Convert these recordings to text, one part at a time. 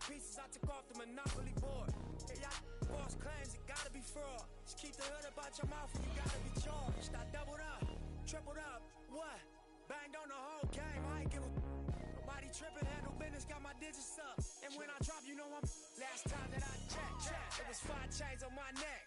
pieces I took off the Monopoly board. Hey, y'all false claims, it gotta be fraud. Just keep the hood about your mouth and you gotta be charged. I doubled up, tripled up, what? Banged on the whole game, I ain't give a nobody tripping, handle business, got my digits up. And when I drop, you know I'm last time that I checked, it was 5 chains on my neck.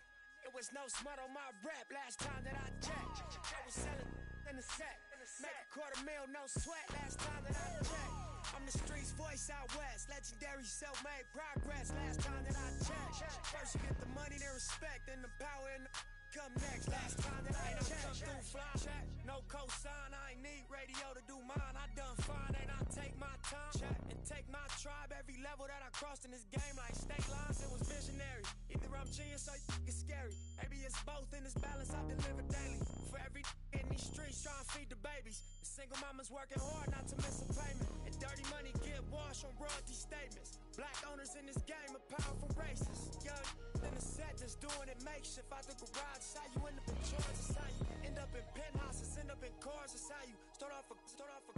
It was no smut on my rep last time that I checked. I was selling in the set, make $250,000, no sweat last time that I checked. I'm the streets voice out west, legendary self-made progress last time that I checked. First you get the money, then respect, then the power and the come next. Last time that I checked, come through fly check, no cosign, I ain't need radio to do mine. I done fine, and I take my time and take my tribe. Every level that I crossed in this game, like state lines, it was visionary. Either I'm genius or it's scary. Maybe it's both in this balance I deliver daily. For every in these streets trying to feed the babies. The single mama's working hard not to miss a payment. And dirty money get washed on royalty statements. Black owners in this game are powerful racists. Young in the set just doing it makeshift out the garage. It's how you end up in charge. It's how you end up in penthouses, end up in cars. It's how you start off a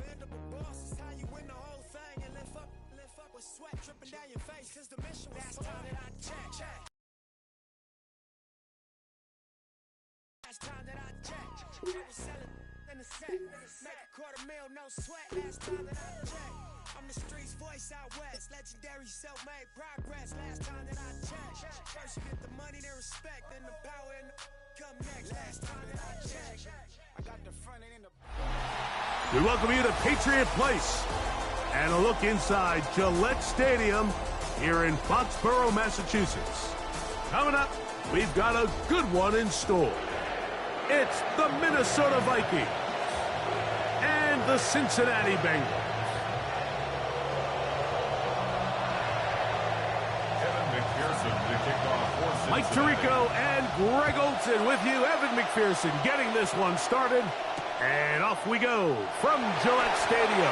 end up a boss. It's how you win the whole thing and lift up with sweat dripping down your face. Cause the mission was last time that I checked. Last time that I checked, I was selling in the set, make $250,000, no sweat. Last time that I checked, I'm the streets voice out west, legendary self-made progress. Last time that I checked, first you get the money, then respect, then the power and the come next. Last time that I checked, I got the front end in the. We welcome you to Patriot Place and a look inside Gillette Stadium here in Foxborough, Massachusetts. Coming up, we've got a good one in store. It's the Minnesota Vikings and the Cincinnati Bengals. Mike Tirico and Greg Olson with you. Evan McPherson getting this one started. And off we go from Gillette Stadium.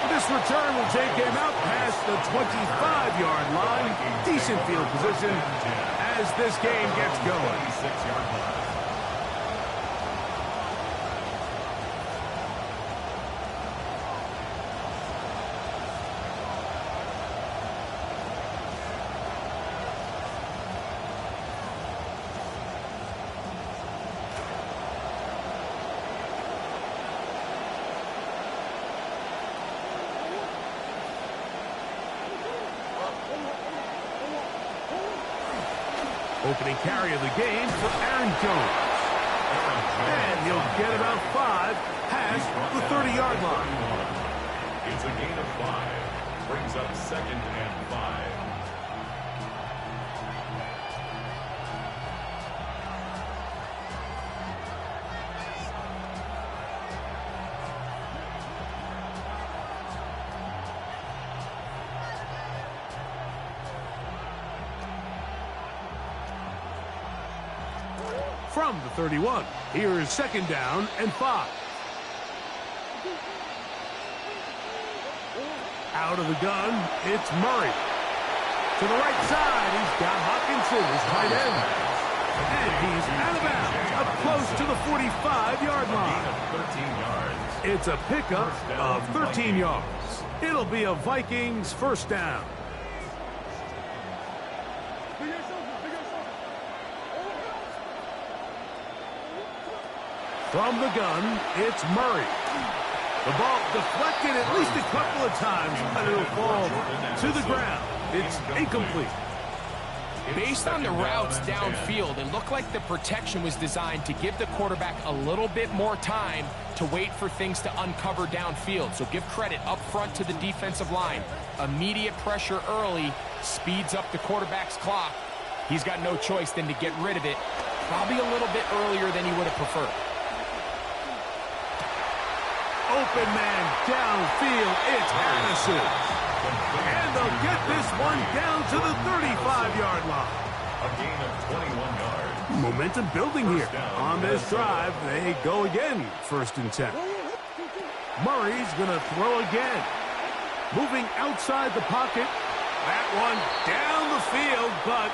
This return will take him out past the 25-yard line. Decent field position as this game gets going. 26-yard line. Opening carry of the game for Aaron Jones. And he'll get about 5 past the 30-yard line. It's a gain of 5. Brings up 2nd and 5. From the 31, here is 2nd down and 5. Out of the gun, it's Murray. To the right side, he's got Hawkinson, his tight end. And he's out of bounds, up close to the 45-yard line. 13 yards. It's a pickup of 13 yards. It'll be a Vikings first down. From the gun, it's Murray. The ball deflected at least a couple of times, but it'll fall to the ground. It's incomplete. Based on the routes downfield, it looked like the protection was designed to give the quarterback a little bit more time to wait for things to uncover downfield. So give credit up front to the defensive line. Immediate pressure early speeds up the quarterback's clock. He's got no choice than to get rid of it, probably a little bit earlier than he would have preferred. Open man downfield, it's Addison. And they'll get this one down to the 35-yard line. A gain of 21 yards. Momentum building here. On this drive, they go again, 1st and 10. Murray's going to throw again. Moving outside the pocket. That one down the field, but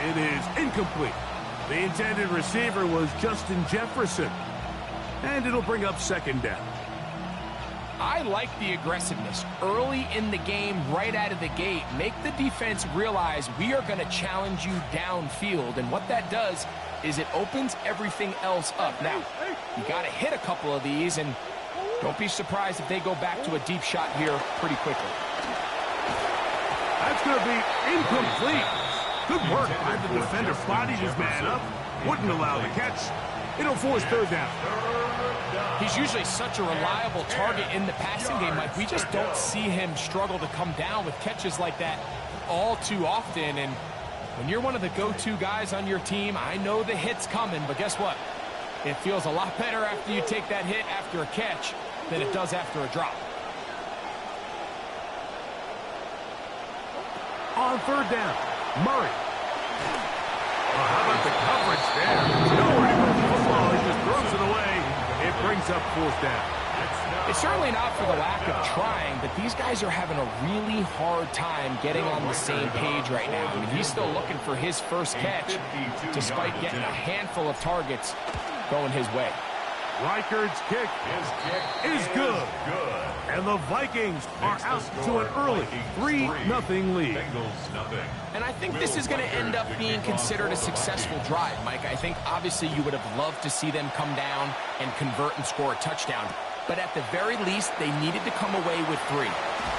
it is incomplete. The intended receiver was Justin Jefferson. And it'll bring up 2nd down. I like the aggressiveness. Early in the game, right out of the gate, make the defense realize we are going to challenge you downfield. And what that does is it opens everything else up. Now, you got to hit a couple of these, and don't be surprised if they go back to a deep shot here pretty quickly. That's going to be incomplete. Good work by the defender. Bodied his man up. Wouldn't allow the catch. It'll force third down. He's usually such a reliable target in the passing game, Mike. We just don't see him struggle to come down with catches like that all too often. And when you're one of the go-to guys on your team, I know the hit's coming, but guess what? It feels a lot better after you take that hit after a catch than it does after a drop. On third down, Murray. How about the coverage there? Nowhere to go with the football. He just throws it away. It brings up fourth down. It's certainly not for the lack of trying, but these guys are having a really hard time getting on the same page right now. I mean, he's still looking for his first catch, despite getting a handful of targets going his way. Reichard's kick is good. And the Vikings are out to an early 3-0 lead. And I think this is going to end up being considered a successful drive, Mike. I think obviously you would have loved to see them come down and convert and score a touchdown. But at the very least, they needed to come away with 3.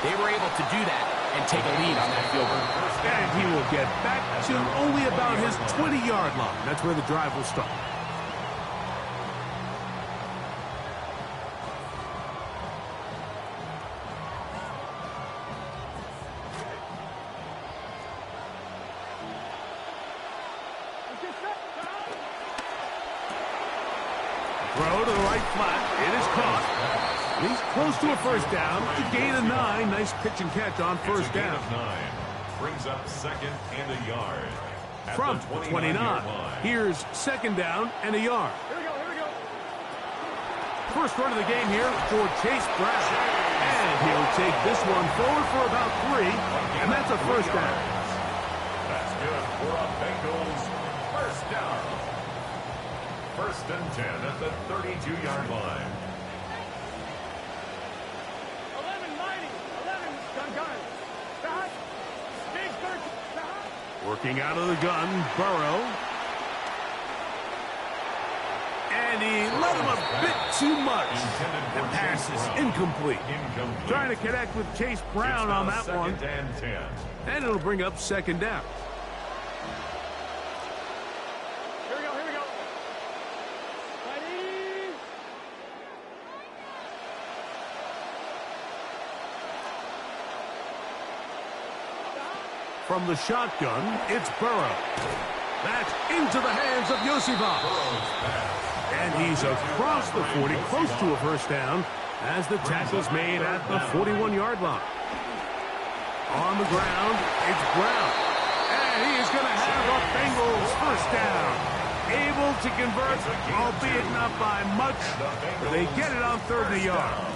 They were able to do that and take a lead on that field goal. And he will get back to only about his 20-yard line. That's where the drive will start. Throw to the right flat. It is caught. He's close to a first down. A gain of 9. Nice pitch and catch on first down. Brings up second and a yard. From 29. Here's second down and a yard. Here we go. First run of the game here for Chase Brown. And he'll take this one forward for about 3. And that's a first down. That's good for a Bengals first down. First and 10 at the 32-yard line. 11 mighty. 11 gun. Stop. Big 13. Stop. Working out of the gun, Burrow. And he let him a bit too much. The pass is incomplete. Trying to connect with Chase Brown on that one. And it'll bring up second down. Here we go. Ready. From the shotgun, it's Burrow. That's into the hands of Yosifov. And he's across the 40, close to a first down, as the tackle's made at the 41-yard line. On the ground, it's Brown. And he is going to have a Bengals first down. Able to convert, albeit not by much. They get it on third and a yard.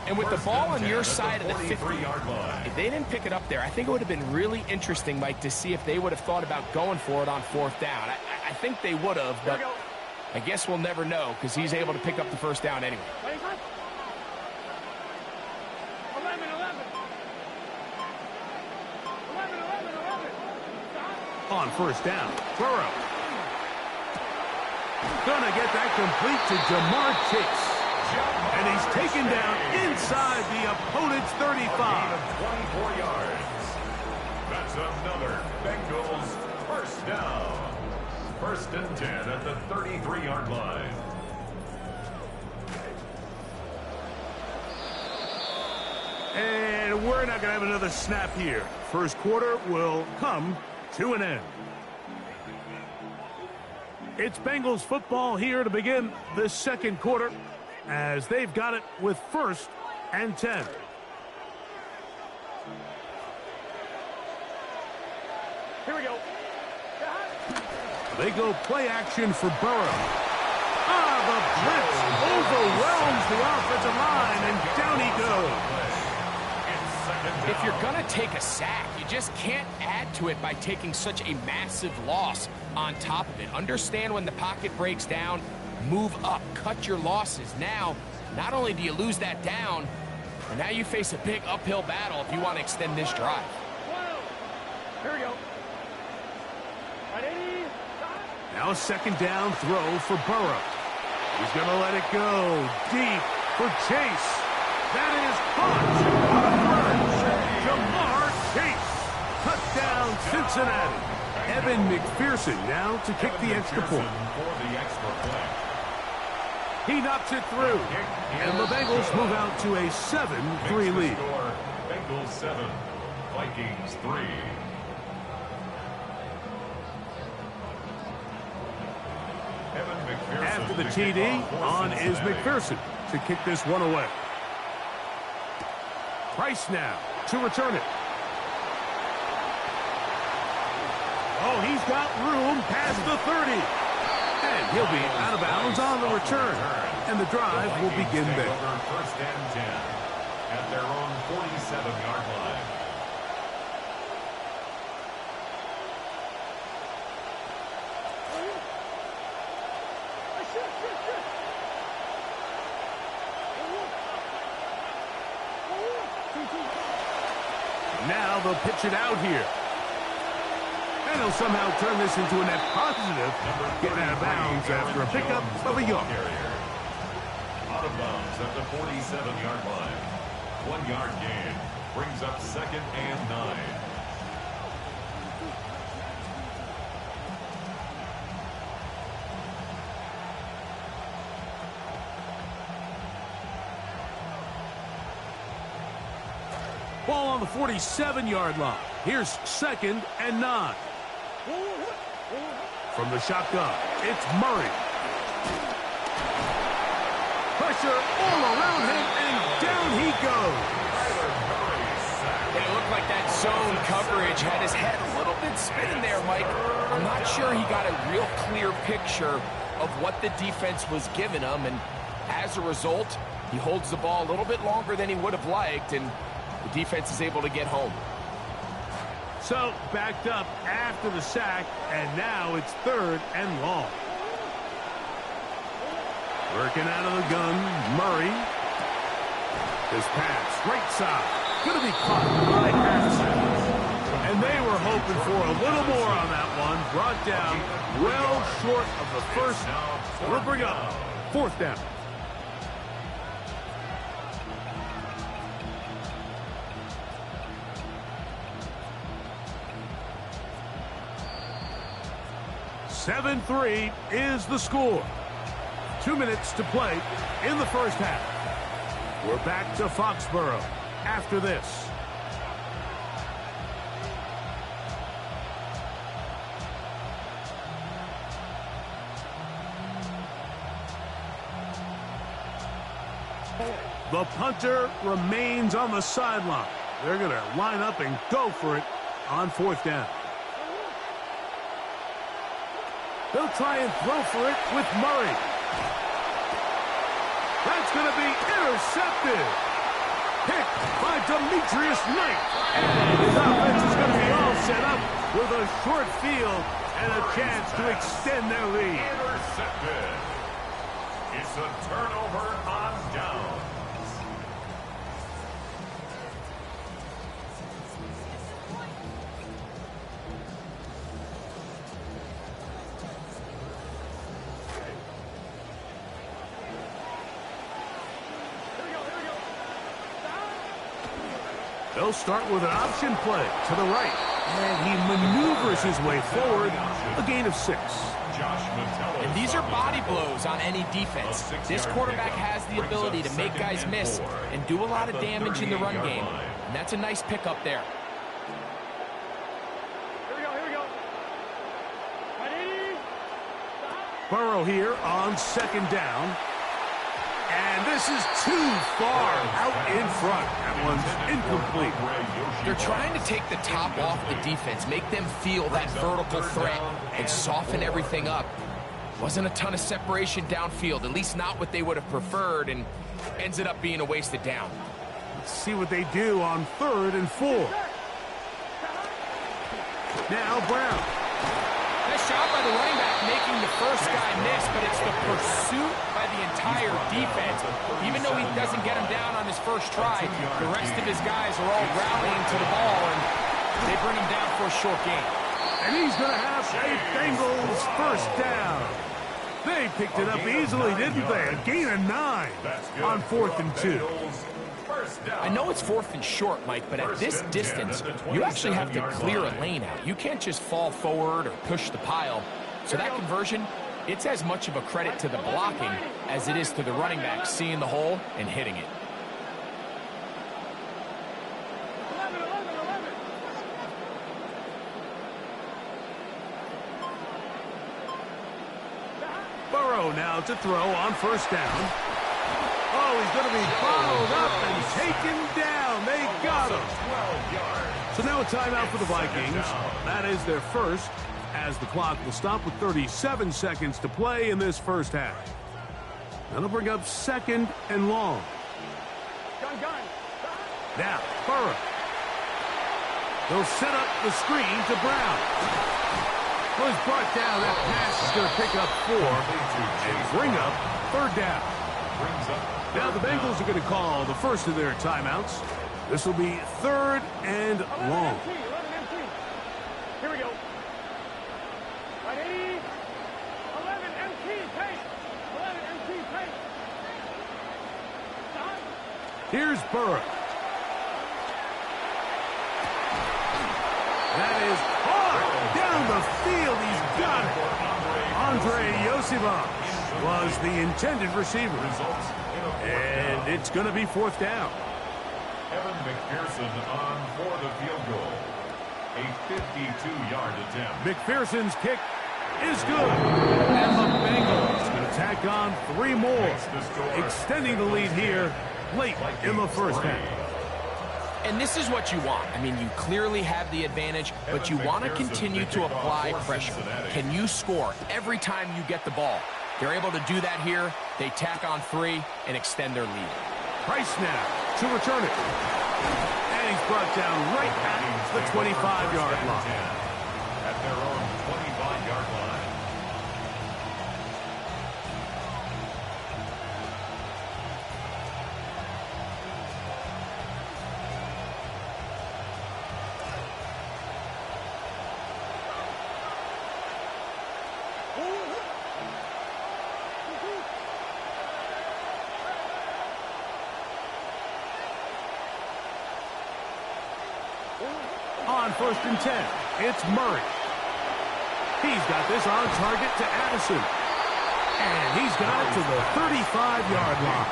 And with the ball on your side of the 50-yard line, if they didn't pick it up there, I think it would have been really interesting, Mike, to see if they would have thought about going for it on fourth down. I think they would have, but I guess we'll never know because he's able to pick up the first down anyway. 11. On first down, Burrow. Gonna get that complete to Jamar Chase. And he's taken down inside the opponent's 35. 24 yards. That's another Bengals first down. First and 10 at the 33-yard line. And we're not going to have another snap here. First quarter will come to an end. It's Bengals football here to begin the second quarter, as they've got it with first and 10. Here we go. They go play action for Burrow. The blitz overwhelms the offensive line, and down he goes. If you're going to take a sack, you just can't add to it by taking such a massive loss on top of it. Understand when the pocket breaks down, move up, cut your losses. Now, Not only do you lose that down, but now you face a big uphill battle if you want to extend this drive. Here we go. Now a second down throw for Burrow. He's going to let it go deep for Chase. That is caught on the run. Jamar Chase. Touchdown, Cincinnati. Evan McPherson now to kick the extra point. He knocks it through. And the Bengals move out to a 7-3 lead. Bengals 7, Vikings 3. After the TD, on is McPherson to kick this one away. Price now to return it. Oh, he's got room past the 30. And he'll be out of bounds on the return. And the drive will begin there. First and 10 at their own 47-yard line. Now they'll pitch it out here. And he'll somehow turn this into a net positive, getting out of bounds after a pickup of a yard. Out of bounds at the 47-yard line. 1 yard gain brings up second and 9. Ball on the 47-yard line. Here's second and 9. From the shotgun, it's Murray. Pressure all around him, and down he goes. It looked like that zone coverage had his head a little bit spinning there, Mike. I'm not sure he got a real clear picture of what the defense was giving him, and as a result, he holds the ball a little bit longer than he would have liked, and the defense is able to get home. So, backed up after the sack, and now it's third and long. Working out of the gun, Murray. His pass, right side, going to be caught by Patterson. And they were hoping for a little more on that one. Brought down well short of the first. We'll bring up fourth down. Seven 3 is the score. 2 minutes to play in the first half. We're back to Foxborough after this. The punter remains on the sideline. They're going to line up and go for it on fourth down. They'll try and throw for it with Murray. That's going to be intercepted. Picked by Demetrius Knight. And his offense is going to be all set up with a short field and a chance to extend their lead. Intercepted. It's a turnover on downs. They'll start with an option play to the right. And he maneuvers his way forward. A gain of 6. And these are body blows on any defense. This quarterback has the ability to make guys miss and do a lot of damage in the run game. And that's a nice pickup there. Here we go. Ready? Burrow here on second down. And this is too far out in front. That one's incomplete. They're trying to take the top off the defense, make them feel that vertical threat, and soften everything up. Wasn't a ton of separation downfield, at least not what they would have preferred, and ends it up being a wasted down. Let's see what they do on 3rd and 4. Now Brown. Nice job by the running back making the first guy miss, but it's the pursuit by the entire defense. Even though he doesn't get him down on his first try, the rest of his guys are all rallying to the ball, and they bring him down for a short gain. And he's going to have a Bengals first down. They picked it up easily, didn't they? A gain of 9 on 4th and 2. I know it's 4th and short, Mike, but at this distance, you actually have to clear a lane out. You can't just fall forward or push the pile. So that conversion, it's as much of a credit to the blocking as it is to the running back seeing the hole and hitting it. Burrow now to throw on first down. Oh, he's going to be followed up and taken down. They got him. So now a timeout for the Vikings. That is their first, as the clock will stop with 37 seconds to play in this first half. That'll bring up 2nd and long. Now, Burrow. They'll set up the screen to Brown. Well, he's brought down. That pass is going to pick up 4 and bring up 3rd down. Now the Bengals are going to call the first of their timeouts. This will be 3rd and long. 11 MT. Here we go. 180. 11 MT pace. 11 MT pace. Here's Burrow. That is hard down the field. He's got it. Andre Yosivas was the intended receiver. And it's going to be 4th down. Evan McPherson on for the field goal. A 52-yard attempt. McPherson's kick is good. And the Bengals going to tack on 3 more, extending the lead here late in the first half. And this is what you want. I mean, you clearly have the advantage, but you want to continue to apply pressure. Can you score every time you get the ball? They're able to do that here. They tack on 3 and extend their lead. Price now to return it. And he's brought down right at the 25-yard line. At their own 25-yard line. On 1st and 10, it's Murray. He's got this on target to Addison. And he's got it to the 35-yard line.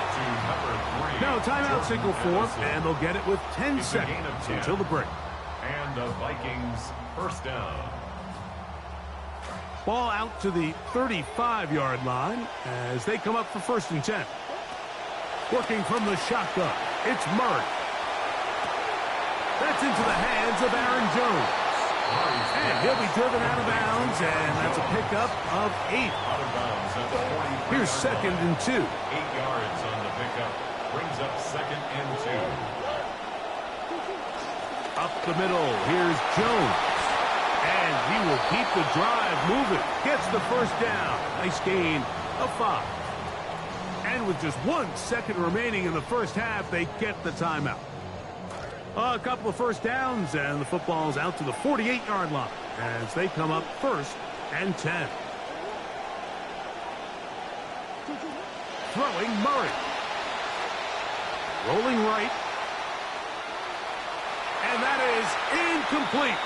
Now timeout signal 4, and they'll get it with 10 seconds until the break. And the Vikings first down. Ball out to the 35-yard line as they come up for 1st and 10. Working from the shotgun, it's Murray. That's into the hands of Aaron Jones. And he'll be driven out of bounds, and that's a pickup of 8. Here's 2nd and 2. 8 yards on the pickup. Brings up 2nd and 2. Up the middle, here's Jones. And he will keep the drive moving. Gets the first down. Nice gain of 5. And with just 1 second remaining in the first half, they get the timeout. A couple of first downs, and the football's out to the 48-yard line as they come up 1st and 10. Throwing Murray. Rolling right. And that is incomplete.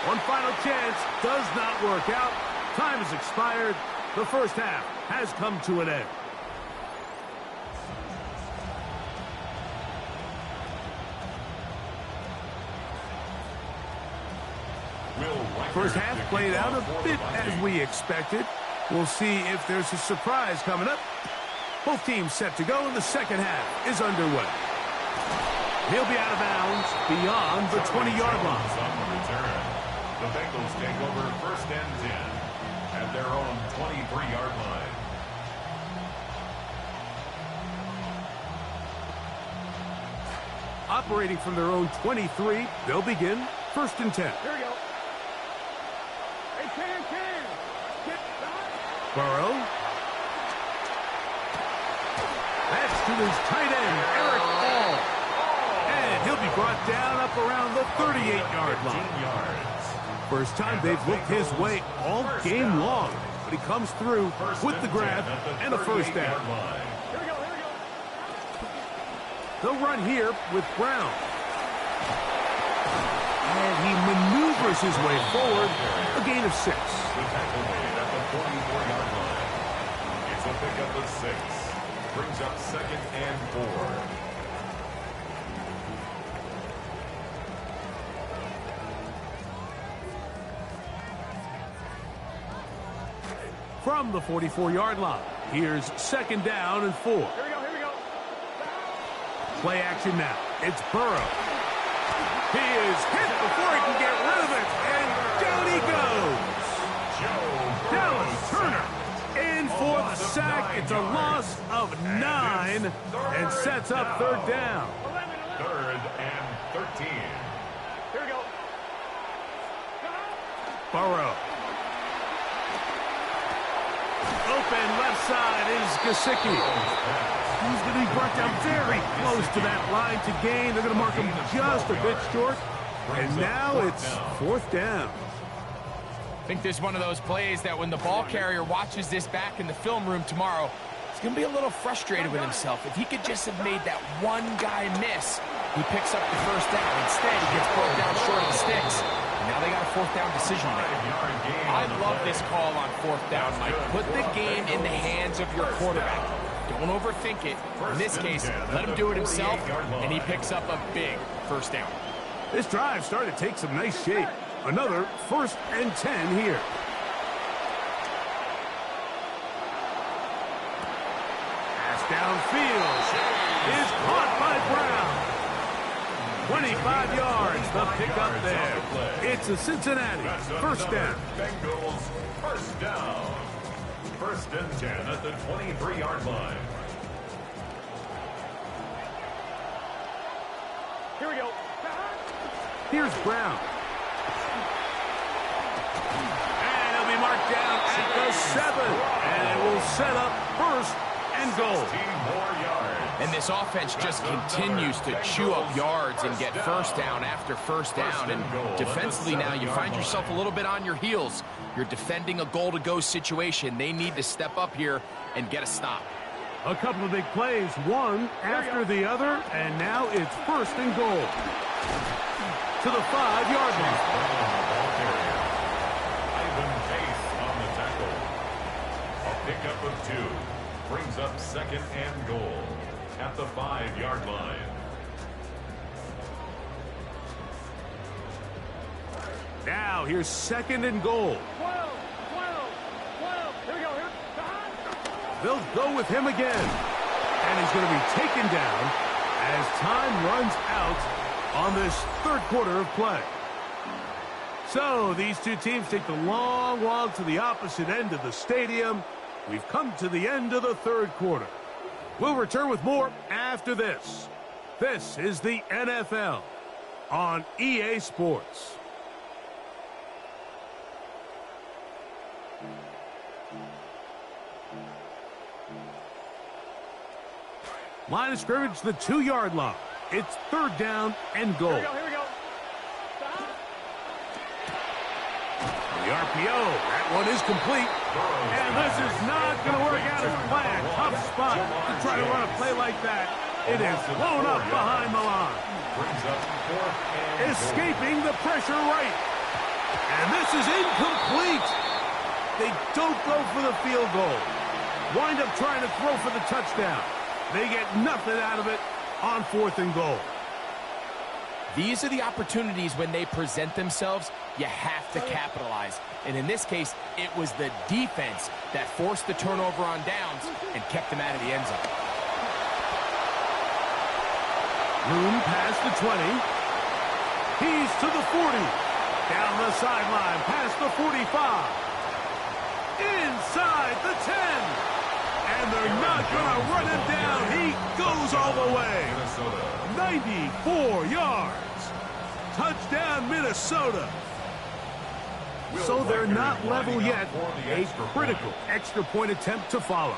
One final chance does not work out. Time has expired. The first half has come to an end. First half played out a bit as we expected. We'll see if there's a surprise coming up. Both teams set to go, and the second half is underway. He'll be out of bounds beyond the 20-yard line. The Bengals take over 1st and 10 at their own 23-yard line. Operating from their own 23, they'll begin 1st and 10. Here we go. Hey, 10. Burrow. That's to his tight end, Eric Hall. And he'll be brought down up around the 38-yard line. First time they've looked his way all game long, but he comes through with the grab and a first down. They'll run here with Brown. And he maneuvers his way forward, a gain of 6. At the 44-yard line. It's a pickup of 6. Brings up 2nd and 4. From the 44-yard line, here's 2nd down and 4. Here we go. Play action now. It's Burrow. He is hit before he can get rid of it, and down he goes. Dallas Turner in for the sack. It's a loss of 9 and sets up 3rd down. 3rd and 13. Here we go. Burrow. Open left side is Gesicki. He's going to be brought down very close to that line to gain. They're going to mark him just a bit short. And now it's 4th down. I think this is one of those plays that when the ball carrier watches this back in the film room tomorrow, he's going to be a little frustrated with himself. If he could just have made that one guy miss, he picks up the first down. Instead, he gets brought down short of the sticks. And now they got a 4th down decision to make. I love this call on 4th down, Mike. Put the game in the hands of your quarterback. Don't overthink it. In this case, let him do it himself, and he picks up a big first down. This drive started to take some nice shape. Another 1st and 10 here. Pass downfield is caught by Brown. 25 yards, the pickup there. It's a Cincinnati 1st down. Bengals 1st down. 1st and 10 at the 23-yard line. Here we go. Here's Brown. And he'll be marked down at the 7. And it will set up 1st and goal. 16 more yards. And this offense just continues to chew up yards and get first down after first down. And defensively now, you find yourself a little bit on your heels. You're defending a goal-to-go situation. They need to step up here and get a stop. A couple of big plays, one after the other, and now it's 1st and goal. To the 5-yard line. Ivan Pace on the tackle. A pickup of 2. Brings up 2nd and goal at the 5-yard line. Now here's 2nd and goal. 12. Here we go. They'll go with him again. And he's going to be taken down as time runs out on this 3rd quarter of play. So these two teams take the long walk to the opposite end of the stadium. We've come to the end of the 3rd quarter. We'll return with more after this. This is the NFL on EA Sports. Line of scrimmage, the 2-yard line. It's 3rd down and goal. Here we go. The RPO, that one is complete. And this is not going to work out as planned. Tough spot to try to run a play like that. It is blown up behind the line. Escaping the pressure right. And this is incomplete. They don't go for the field goal. Wind up trying to throw for the touchdown. They get nothing out of it on 4th and goal. These are the opportunities when they present themselves, you have to capitalize. And in this case, it was the defense that forced the turnover on downs and kept them out of the end zone. Room past the 20. He's to the 40. Down the sideline, past the 45. Inside the 10. And they're not going to run him down. He goes all the way. 94 yards. Touchdown, Minnesota. so they're not level yet. A critical extra point attempt to follow.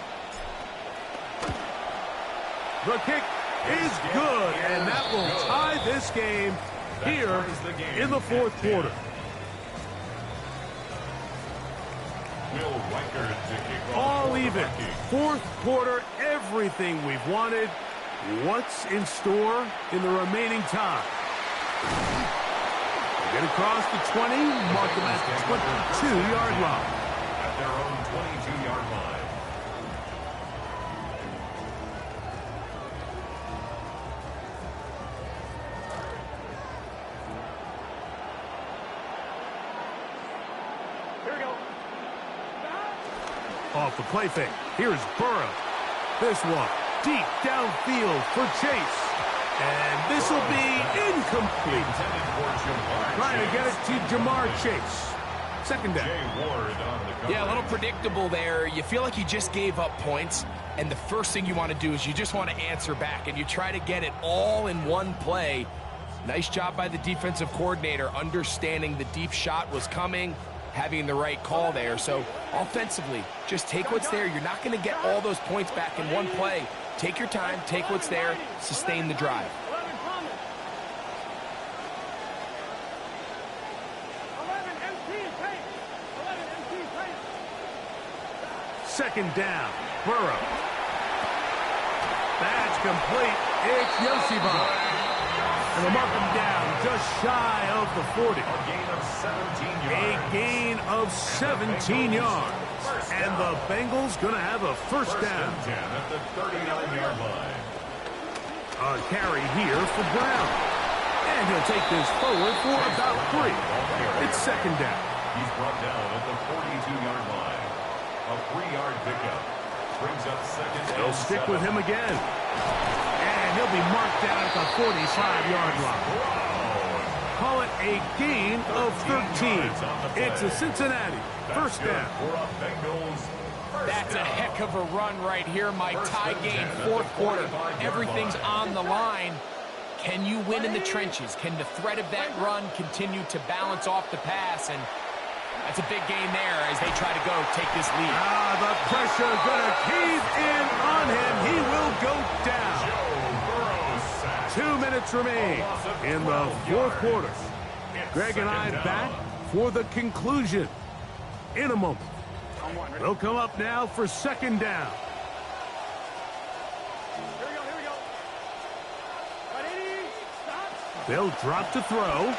The kick is good, and that will tie this game here in the fourth quarter. All even. Fourth quarter, everything we've wanted. What's in store in the remaining time? Get across the 20, mark them at the 22-yard line. At their own 22-yard line. Here we go. Off the play fake. Here's Burrow. This one deep downfield for Chase. And this will be incomplete. Trying to get it to Jamar Chase. Second down. Yeah, a little predictable there. You feel like you just gave up points, and the first thing you want to do is you just want to answer back, and you try to get it all in one play. Nice job by the defensive coordinator, understanding the deep shot was coming, having the right call there. So offensively, just take what's there. You're not going to get all those points back in one play. Take your time, take what's there, sustain the drive. 11 empty pace. 11 empty pace. Second down. Burrow. That's complete. It's Yosibon. And they'll mark him down just shy of the 40. A gain of 17 yards. And the Bengals going to have a first down. At the 39-yard line. A carry here for Brown. And he'll take this forward for about 3. It's second down. He's brought down at the 42-yard line. A 3-yard pickup. Brings up second and They'll stick 7. with him again. And he'll be marked down at the 45-yard line. Call it a gain of 13. It's a Cincinnati first down. That's a heck of a run right here, Mike. Tie game, fourth quarter. Everything's on the line. Can you win in the trenches? Can the threat of that run continue to balance off the pass? And that's a big gain there as they try to go take this lead. The pressure going to cave in on him. He will go down. 2 minutes remain in the fourth quarter. Greg and I back for the conclusion in a moment. They'll come up now for second down. Here we go. Ready? Stop. They'll drop to throw.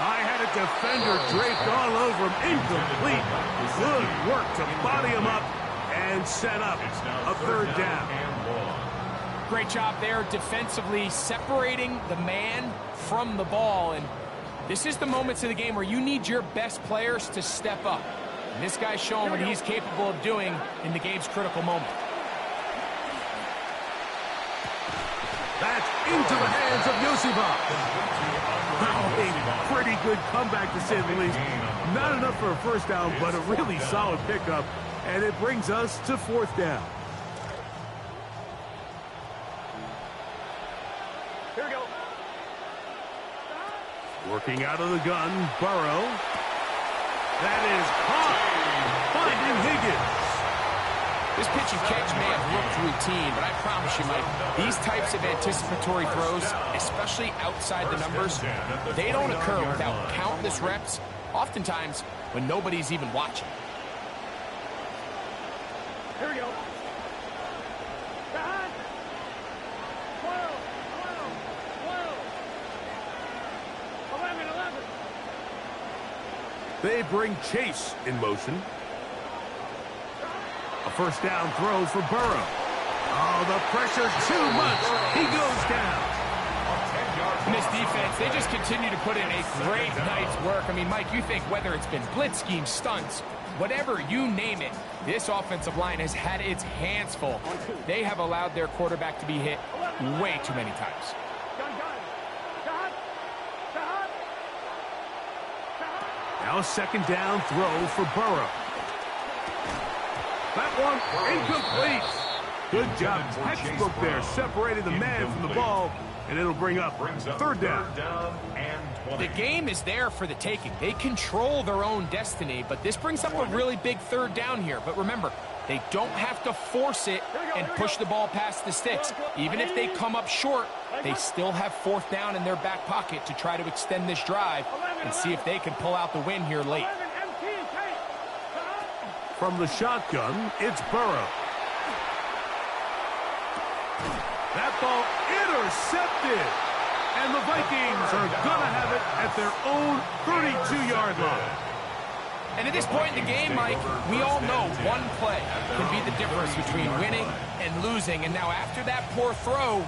I had a defender draped all over him. Incomplete. Good work to body him up and set up a third down. Great job there defensively, separating the man from the ball. And this is the moments of the game where you need your best players to step up. And this guy's showing what he's capable of doing in the game's critical moment. That's into the hands of Yosibon. A pretty good comeback, to say the least. Not enough for a first down, but a really solid pickup. And it brings us to fourth down. Here we go. Working out of the gun, Burrow. That is caught. Finding Higgins. This pitch and catch may have looked routine, but I promise you, Mike, these types of anticipatory throws, especially outside the numbers, they don't occur without countless reps, oftentimes when nobody's even watching. Here we go. Back. 12. 11. They bring Chase in motion. A first down throw for Burrow. Oh, the pressure too much. He goes down. And this defense, they just continue to put in a great night's work. I mean, Mike, you think whether it's been blitz schemes, stunts, whatever you name it, this offensive line has had its hands full. They have allowed their quarterback to be hit way too many times. Now a second down throw for Burrow. That one incomplete. Good job, textbook there, separating the man from the ball, and it'll bring up third down. The game is there for the taking. They control their own destiny, but this brings up a really big third down here. But remember, they don't have to force it and push the ball past the sticks. Even if they come up short, they still have fourth down in their back pocket to try to extend this drive and see if they can pull out the win here late. From the shotgun, it's Burrow. That ball intercepted. And the Vikings are going to have it at their own 32-yard line. And at this point in the game, Mike, we all know one play can be the difference between winning and losing. And now after that poor throw,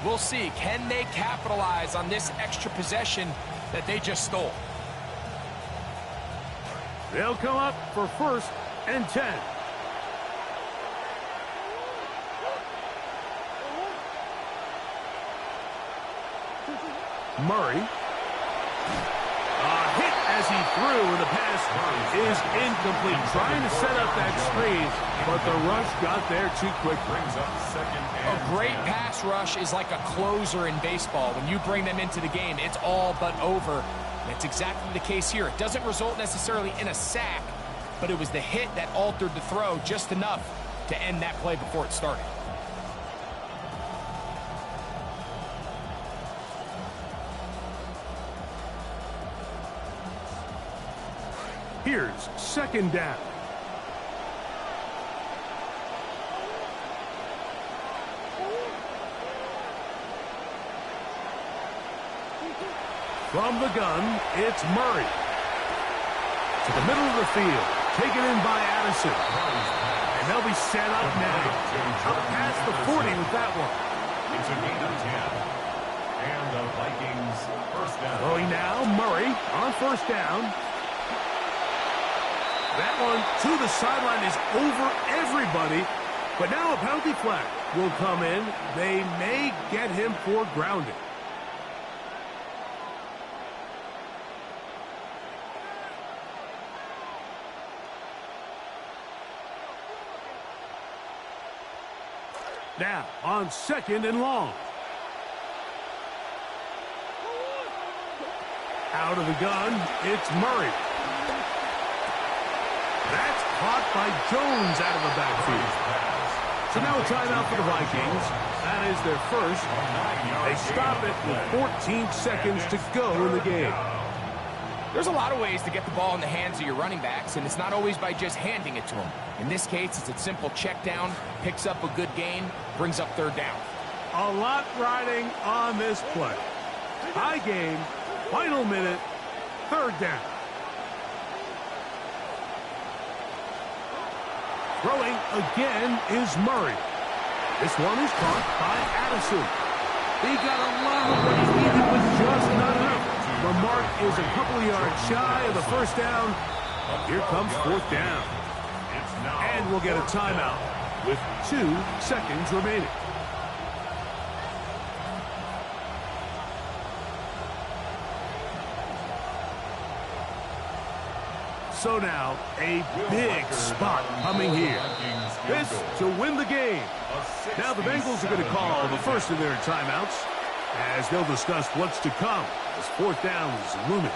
we'll see, can they capitalize on this extra possession that they just stole? They'll come up for 1st and 10. Murray. Hit as he threw, and the pass is incomplete. Trying to set up that screen, but the rush got there too quick. A great pass rush is like a closer in baseball. When you bring them into the game, it's all but over. That's exactly the case here. It doesn't result necessarily in a sack, but it was the hit that altered the throw just enough to end that play before it started. Here's 2nd down. From the gun, it's Murray. To the middle of the field, taken in by Addison. And they'll be set up now. Up past the 40 with that one. It's a gain of 10. And the Vikings first down. Going now, Murray on 1st down. That one to the sideline is over everybody. But now a penalty flag will come in. They may get him for grounding. Now on 2nd and long. Out of the gun, it's Murray. That's caught by Jones out of the backfield. So now a timeout for the Vikings. That is their first. They stop it with 14 seconds to go in the game. There's a lot of ways to get the ball in the hands of your running backs, and it's not always by just handing it to them. In this case, it's a simple check down, picks up a good gain, brings up 3rd down. A lot riding on this play. High game, final minute, 3rd down. Throwing again is Murray. This one is caught by Addison. He got a lot of what he needed, but just not enough. The mark is a couple of yards shy of the 1st down. Here comes 4th down. And we'll get a timeout with 2 seconds remaining. So now, a big spot coming here. This to win the game. Now the Bengals are going to call the first of their timeouts as they'll discuss what's to come as 4th down is looming.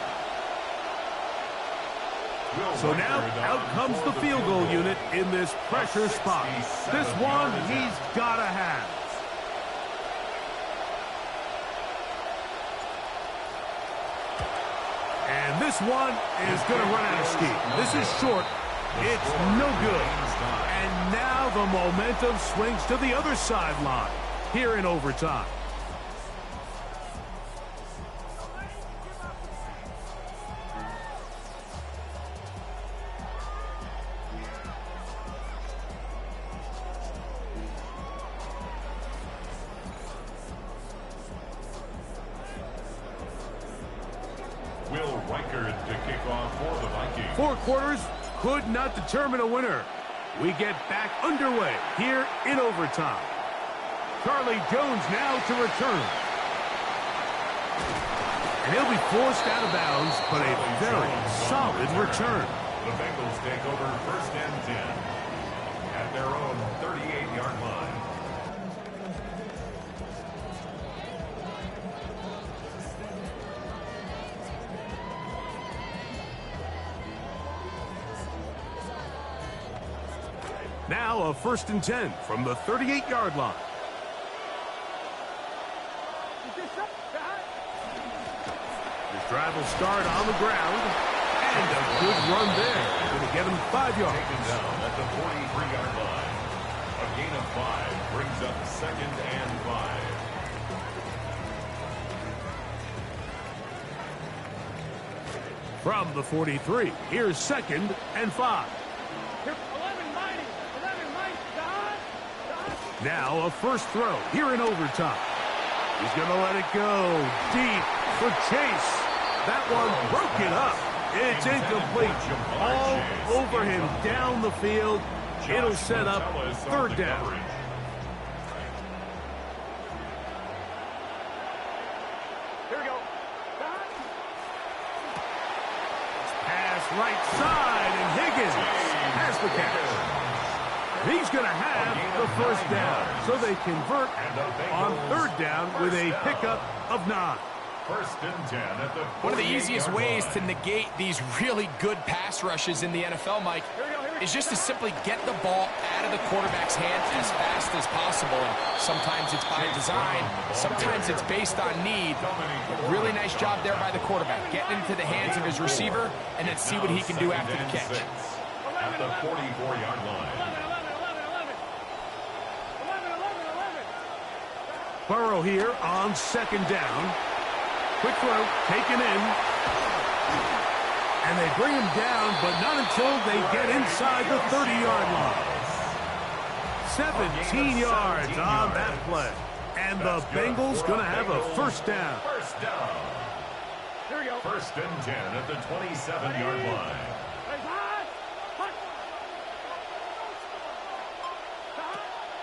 So now, out comes the field goal unit in this pressure spot. This one he's got to have. And this one is going to run out of steam. This is short. It's no good. And now the momentum swings to the other sideline here in overtime. To kick off for the Vikings. 4 quarters could not determine a winner. We get back underway here in overtime. Charlie Jones now to return. And he'll be forced out of bounds, but a very solid return. The Bengals take over 1st and 10 at their own 38-yard line. Now a 1st and 10 from the 38-yard line. This drive will start on the ground. And a good run there. Going to get him 5 yards. Taken down at the 43-yard line. A gain of 5 brings up 2nd and 5. From the 43, here's 2nd and 5. 11 mighty. Now a first throw here in overtime. He's going to let it go deep for Chase. That one broken up. It's incomplete. All over him down the field. It'll set up 3rd down. Here we go. Pass right side, and Higgins has the catch. He's going to have the 1st down, so they convert on 3rd down with a pickup of 9. 1st and 10 at the 48-yard line. One of the easiest ways to negate these really good pass rushes in the NFL, Mike, is just to simply get the ball out of the quarterback's hand as fast as possible. And sometimes it's by design, sometimes it's based on need. But really nice job there by the quarterback, getting into the hands of his receiver and then see what he can do after the catch. At the 44-yard line. 11. Burrow here on 2nd down. Quick throw, taken in. And they bring him down, but not until they get inside the 30-yard line. 17 yards on that play. And the Bengals going to have a 1st down. 1st down. Here we go. 1st and 10 at the 27-yard line.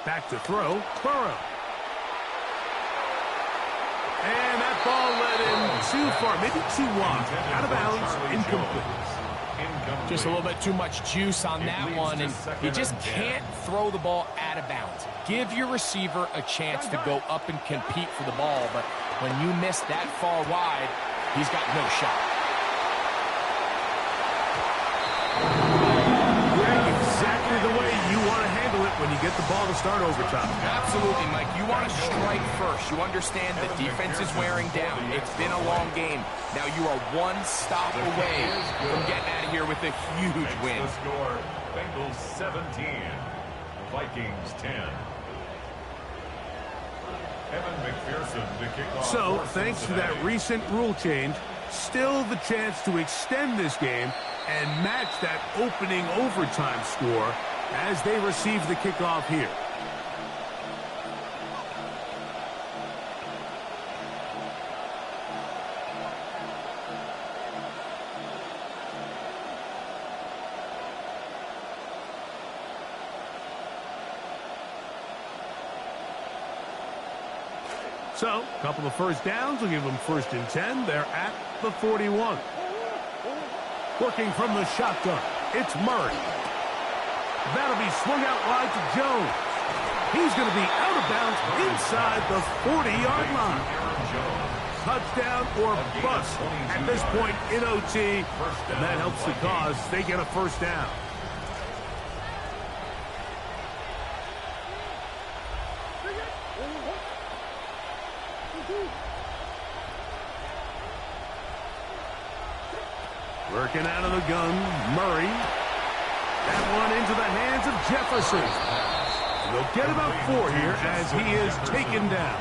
Back to throw, Burrow. And that ball led him too far, maybe too wide. Out of bounds, incomplete. Just a little bit too much juice on that one, and you just can't throw the ball out of bounds. Give your receiver a chance to go up and compete for the ball, but when you miss that far wide, he's got no shot. Exactly the way you want to handle it when you get the ball to start overtime. Absolutely, Mike. You want to strike first. You understand the defense is wearing down. It's been a long game. Now you are 1 stop away from getting out of here with a huge win. The score, Bengals 17, Vikings 10. Evan McPherson to kick off. So, thanks to that recent rule change, still the chance to extend this game and match that opening overtime score as they receive the kickoff here. So, a couple of 1st downs will give them 1st and 10. They're at the 41. Working from the shotgun, it's Murray. That'll be swung out wide to Jones. He's going to be out of bounds inside the 40-yard line. Touchdown or bust at this point in OT, and that helps the cause. They get a 1st down. Working out of the gun, Murray. That one into the hands of Jefferson. They'll get about 4 here as he is taken down.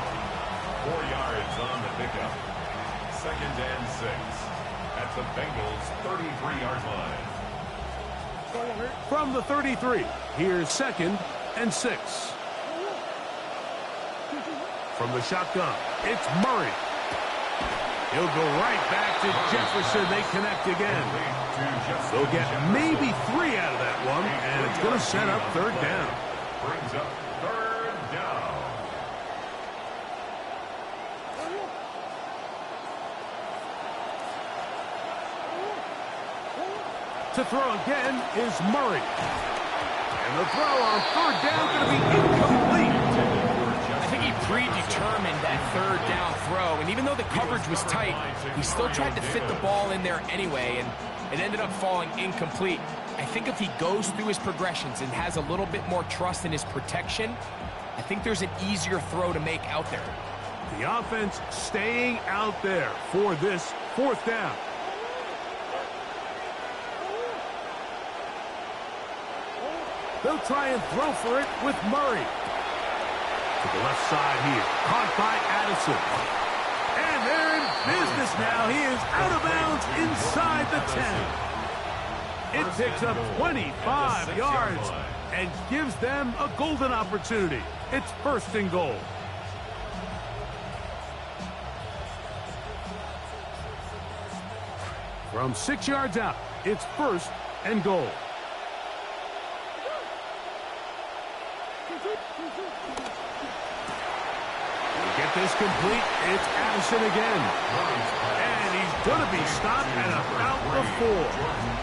4 yards on the pickup. 2nd and 6 at the Bengals 33-yard line. From the 33, here's 2nd and 6. From the shotgun, it's Murray. He'll go right back to Jefferson. They connect again. They'll get maybe 3 out of that one, and it's going to set up 3rd down. Brings up 3rd down. To throw again is Murray. And the throw on 3rd down going to be incomplete. I think he predetermined that 3rd down throw, and even though the coverage was tight, he still tried to fit the ball in there anyway, and it ended up falling incomplete. I think if he goes through his progressions and has a little bit more trust in his protection, I think there's an easier throw to make out there. The offense staying out there for this fourth down. They'll try and throw for it with Murray. To the left side here. Caught by Addison. And they're in business now. He is out of bounds inside the 10. It picks up 25 yards and gives them a golden opportunity. It's first and goal. From 6 yards out, it's first and goal. Get this complete. It's Addison again. And he's going to be stopped at about the 4.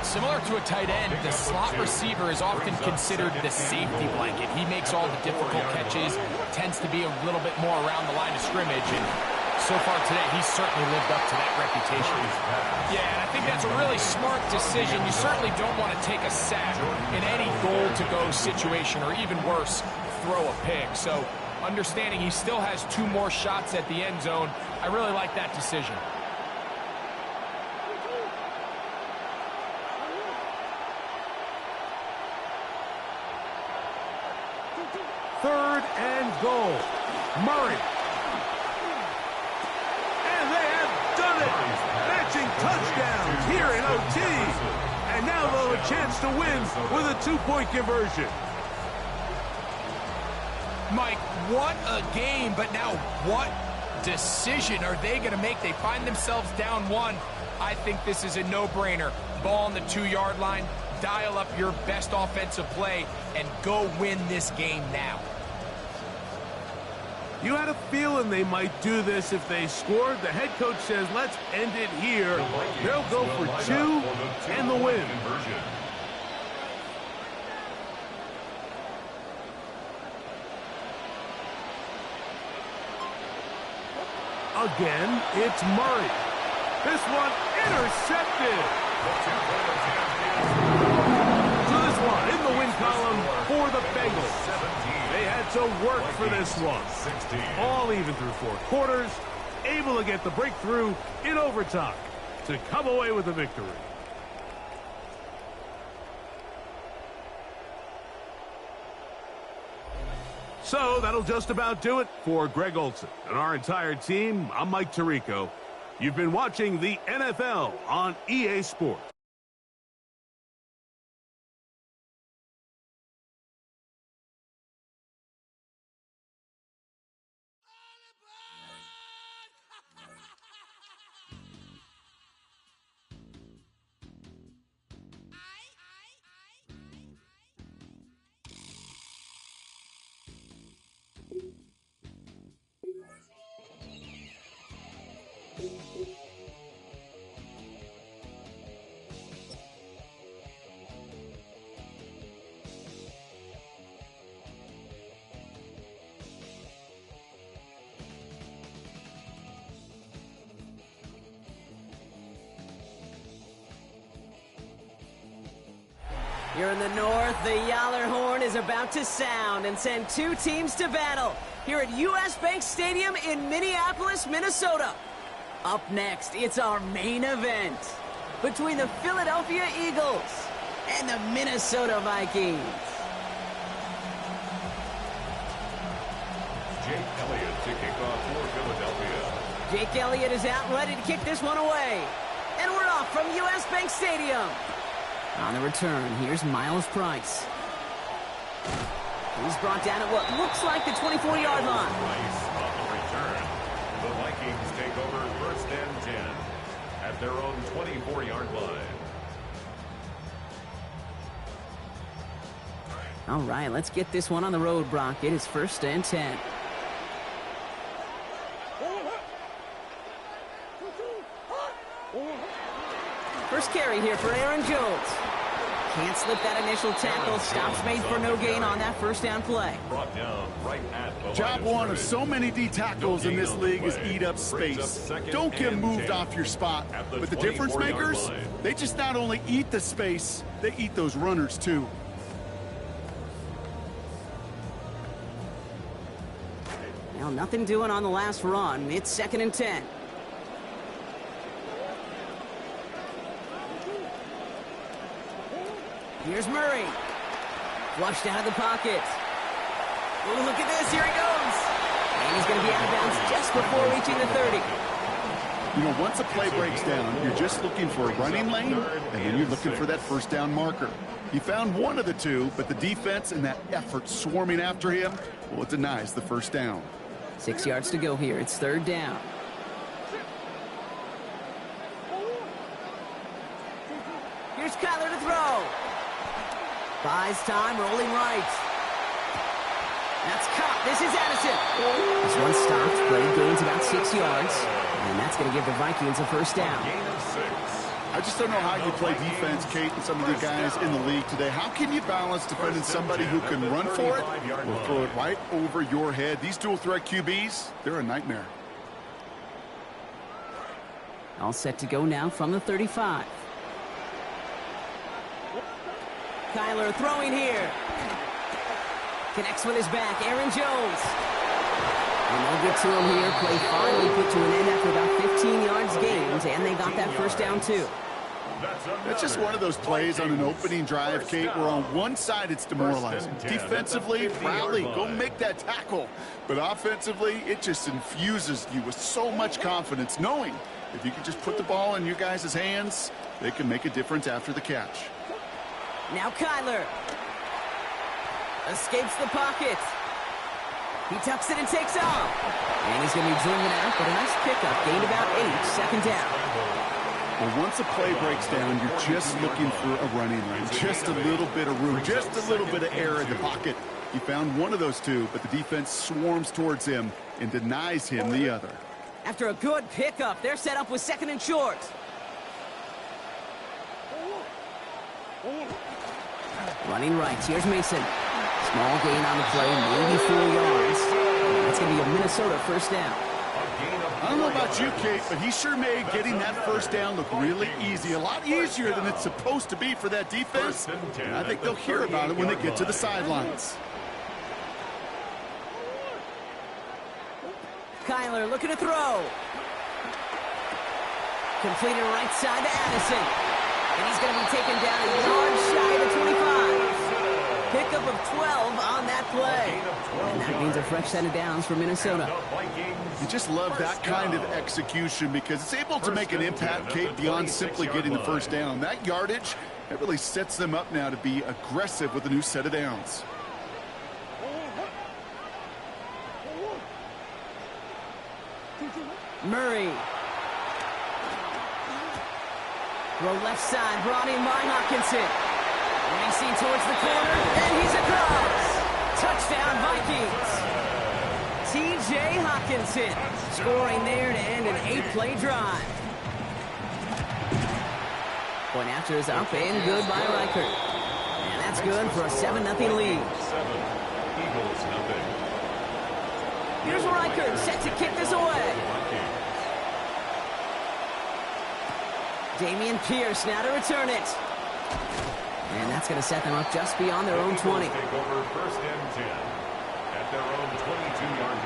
Similar to a tight end, the slot receiver is often considered the safety blanket. He makes all the difficult catches, tends to be a little bit more around the line of scrimmage, and so far today, he's certainly lived up to that reputation. Yeah, and I think that's a really smart decision. You certainly don't want to take a sack in any goal-to-go situation, or even worse, throw a pick. So understanding he still has 2 more shots at the end zone, I really like that decision. Third and goal. Murray. And they have done it. Matching touchdowns here in OT. And now they'll have a chance to win with a 2-point conversion. Mike, what a game, but now what decision are they going to make? They find themselves down 1. I think this is a no-brainer. Ball on the 2-yard line, dial up your best offensive play, and go win this game now. You had a feeling they might do this if they scored. The head coach says, let's end it here. They'll go for 2 and the win. Again, it's Murray. This one intercepted. So this one in the win column for the Bengals. They had to work for this one. All even through 4 quarters, able to get the breakthrough in overtime to come away with the victory. So that'll just about do it for Greg Olsen and our entire team. I'm Mike Tirico. You've been watching the NFL on EA Sports. Here in the north, the Yaller horn is about to sound and send 2 teams to battle here at US Bank Stadium in Minneapolis, Minnesota. Up next, it's our main event between the Philadelphia Eagles and the Minnesota Vikings. Jake Elliott to kick off for Philadelphia. Jake Elliott is out and ready to kick this one away. And we're off from US Bank Stadium. On the return, here's Miles Price. He's brought down at what looks like the 24-yard line. Price on the return. The Vikings take over first and 10 at their own 24-yard line. All right, let's get this one on the road, Brock. It is first and 10. First carry here for Aaron Jones. Can't slip that initial tackle. Stops made for no gain on that first down play. Brought down right at the Job line of one of scrimmage. so many D tackles in this league is eat up space. Don't get moved off your spot. But the difference makers, they just not only eat the space, they eat those runners too. Now nothing doing on the last run. It's 2nd and 10. Here's Murray. Flushed out of the pocket. Oh, look at this. Here he goes. And he's going to be out of bounds just before reaching the 30. You know, once a play breaks down, you're just looking for a running lane, and then you're looking for that first down marker. He found one of the two, but the defense and that effort swarming after him, well, it denies the first down. 6 yards to go here. It's 3rd down. Here's Kyler to throw. Buys time, rolling right. That's caught. This is Addison. This one stopped. Play gains about 6 yards. And that's going to give the Vikings a first down. I just don't know how you play defense, Kate, and some of the guys in the league today. How can you balance defending somebody who can run for it or throw it right over your head? These dual threat QBs, they're a nightmare. All set to go now from the 35. Kyler throwing here. Connects with his back. Aaron Jones. And they'll get to him here. Play finally put to an end after about 15 yards gained, and they got that first down too. That's just one of those plays on an opening drive, Kate, where on one side it's demoralizing. Defensively, rally, go make that tackle. But offensively, it just infuses you with so much confidence, knowing if you can just put the ball in your guys' hands, they can make a difference after the catch. Now Kyler. Escapes the pocket. He tucks it and takes off. And he's going to be driven out, but a nice pickup. Gained about 8, 2nd down. Well, once a play breaks down, you're just looking for a running lane. Just a little bit of room, just a little bit of air in the pocket. He found one of those two, but the defense swarms towards him and denies him the other. After a good pickup, they're set up with 2nd and short. Running right. Here's Mason. Small gain on the play, maybe 4 yards. That's going to be a Minnesota first down. I don't know about you, Kate, but he sure made getting that first down look really easy. A lot easier than it's supposed to be for that defense. And I think they'll hear about it when they get to the sidelines. Kyler looking to throw. Completed right side to Addison. And he's going to be taken down a yard shy of the 25. Pickup of 12 on that play. And that means a fresh set of downs for Minnesota. You just love that kind of execution because it's able to make an impact, Kate, beyond simply getting the first down. That yardage, it really sets them up now to be aggressive with a new set of downs. Murray. Throw left side, brought in by Hawkinson. Racing towards the corner, and he's across. Touchdown, Vikings. T.J. Hawkinson scoring there to end an 8-play drive. Point after is up and good by Reichert. And that's good for a 7-0 lead. Eagles nothing. Here's Reichert set to kick this away. Damian Pierce now to return it. And that's going to set them up just beyond their own 20. Take over 1st and 10 at their own 22-yard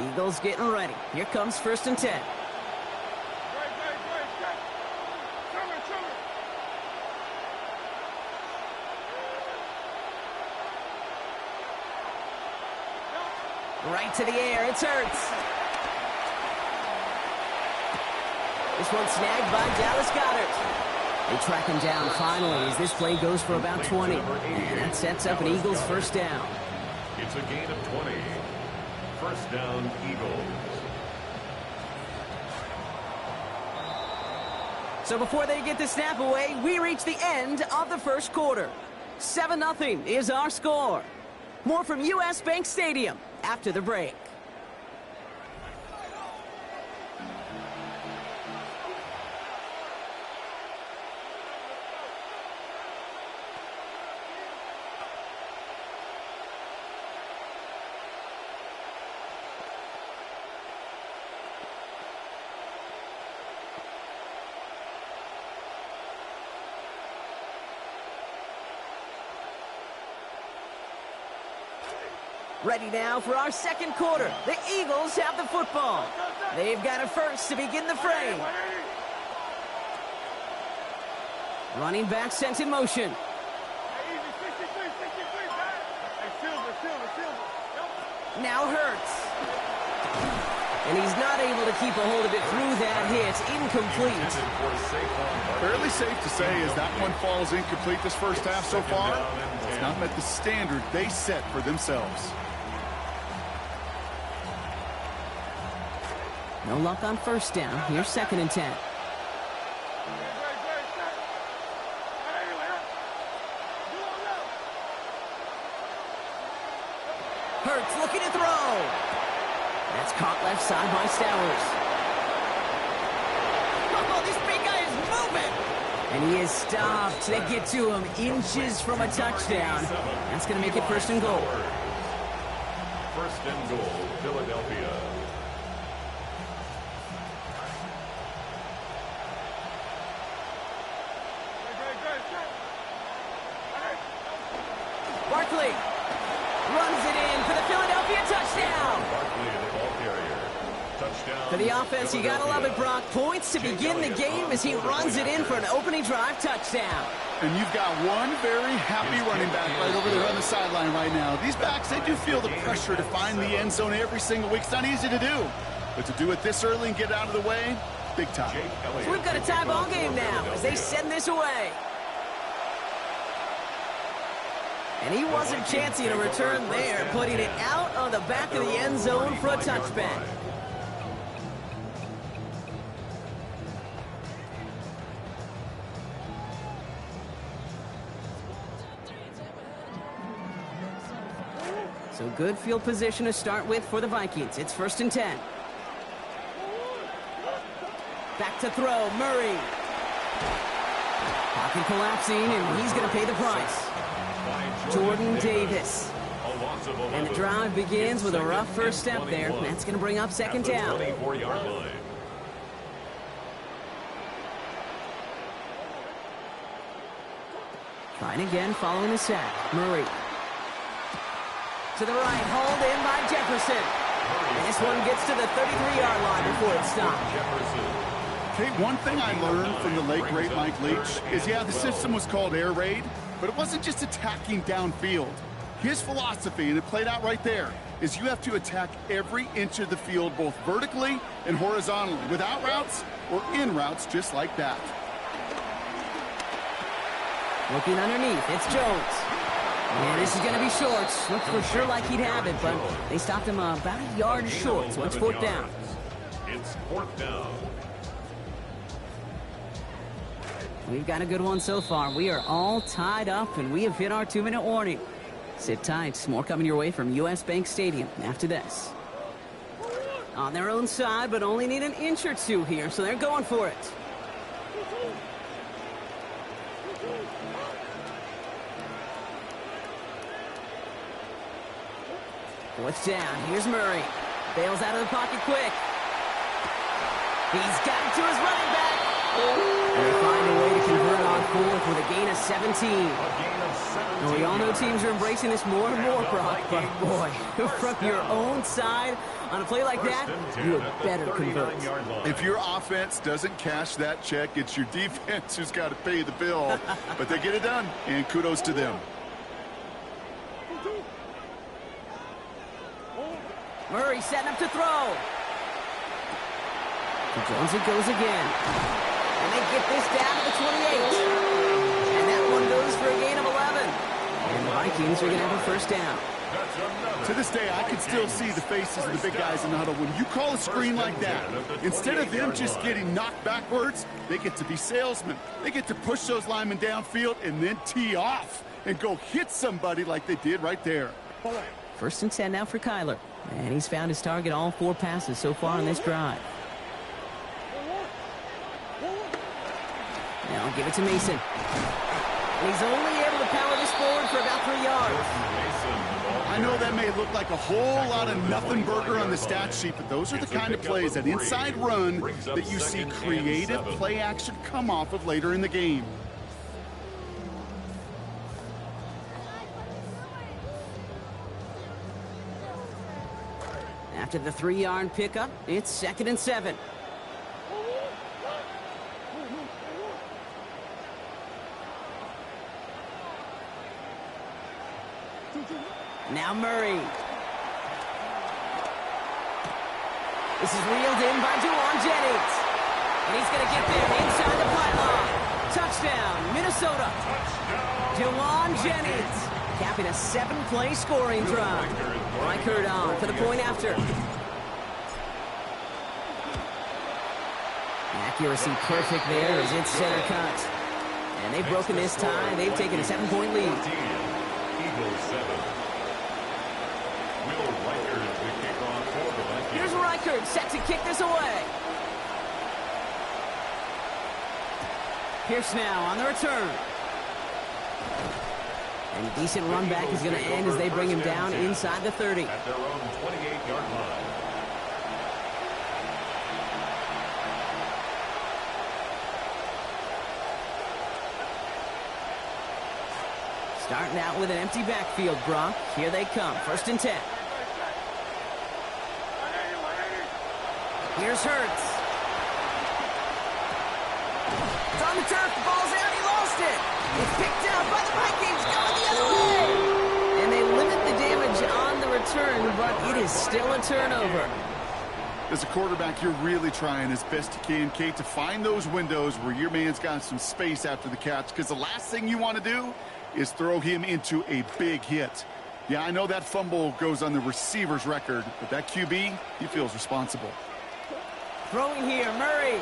line. Eagles getting ready. Here comes 1st and 10. Right to the air, it's Hurts. This one snagged by Dallas Goedert. They track him down finally as this play goes for about 20. And that sets up an Eagles first down. It's a gain of 20. First down, Eagles. So before they get the snap away, we reach the end of the first quarter. 7-0 is our score. More from US Bank Stadium after the break. Ready now for our second quarter. The Eagles have the football. They've got it first to begin the fray. Running back sent in motion. Now Hurts. And he's not able to keep a hold of it through that hit. Incomplete. Fairly safe to say as that one falls incomplete this first half so far, it's not met the standard they set for themselves. No luck on first down. Here's 2nd and 10. Hurts looking to throw. That's caught left side by Stowers. Oh, this big guy is moving. And he is stopped. They get to him inches from a touchdown. That's going to make it 1st and goal. 1st and goal, Philadelphia. Barkley runs it in for the Philadelphia touchdown. For the offense, you gotta love it, Brock. Points to begin the game as he runs it in for an opening drive touchdown. And you've got one very happy running back right over there on the sideline right now. These backs, they do feel the pressure to find the end zone every single week. It's not easy to do. But to do it this early and get it out of the way, big time. So we've got a tie ball game now as they send this away. And he wasn't chancing a return there, putting it out on the back of the end zone for a touchback. So good field position to start with for the Vikings. It's 1st and 10. Back to throw, Murray. Pocket collapsing, and he's going to pay the price. Jordan Davis. And the drive begins with a rough first step there. That's going to bring up 2nd down. Trying again following the sack. Murray. To the right, hauled in by Jefferson. And this one gets to the 33-yard line before it's stopped. Okay, one thing I learned from the late, great Mike Leach is, yeah, the system was called air raid, but it wasn't just attacking downfield. His philosophy, and it played out right there, is you have to attack every inch of the field, both vertically and horizontally, without routes or in routes just like that. Looking underneath, it's Jones. And this is going to be short. Looked for sure like he'd have it, but they stopped him about a yard short, so it's 4th down. It's 4th down. We've got a good one so far. We are all tied up, and we have hit our 2-minute warning. Sit tight. More coming your way from US Bank Stadium after this. On their own side, but only need an inch or two here, so they're going for it. Fourth down. Here's Murray. Bails out of the pocket quick. He's got it to his running back. And they find a way to convert on 4th with a gain of 17. And we all know teams are embracing this more and more, Brock. But boy, from your own side on a play like that, you had better convert. If your offense doesn't cash that check, it's your defense who's got to pay the bill. But they get it done, and kudos to them. Murray setting up to throw. To Jones it goes again. And they get this down to the 28. And that one goes for a gain of 11. And the Vikings are going to have a 1st down. To this day, I can still see the faces of the big guys in the huddle. When you call a screen like that, instead of them just getting knocked backwards, they get to be salesmen. They get to push those linemen downfield and then tee off and go hit somebody like they did right there. 1st and 10 now for Kyler. And he's found his target all 4 passes so far in this drive. Now give it to Mason. And he's only able to power this forward for about 3 yards. I know that may look like a whole lot of nothing burger on the stat sheet, but those are the kind of plays, that inside run, that you see creative play action come off of later in the game. After the 3-yard pickup, it's 2nd and 7. Now Murray. This is reeled in by Juwan Jennings. And he's going to get there inside the pylon. Touchdown, Minnesota. Juwan Jennings capping a 7-play scoring drive. Reichert on for the point after. Accuracy perfect there as it's center cut. And they've broken this tie. They've taken a 7-point lead. Eagles 7. Will Reichert the kickoff for the Vikings. Here's Reichert set to kick this away. Pierce now on the return. And a decent run back is going to end as they bring him down inside the 30. At their own 28-yard line. Starting out with an empty backfield, Brock. Here they come. 1st and 10. Here's Hurts. It's on the turf. The ball's out. He lost it. It's picked out by the Vikings. Going the other way. And they limit the damage on the return, but it is still a turnover. As a quarterback, you're really trying as best you can, Kate, to find those windows where your man's got some space after the catch, because the last thing you want to do is throw him into a big hit. Yeah, I know that fumble goes on the receiver's record, but that QB, he feels responsible. Throwing here, Murray.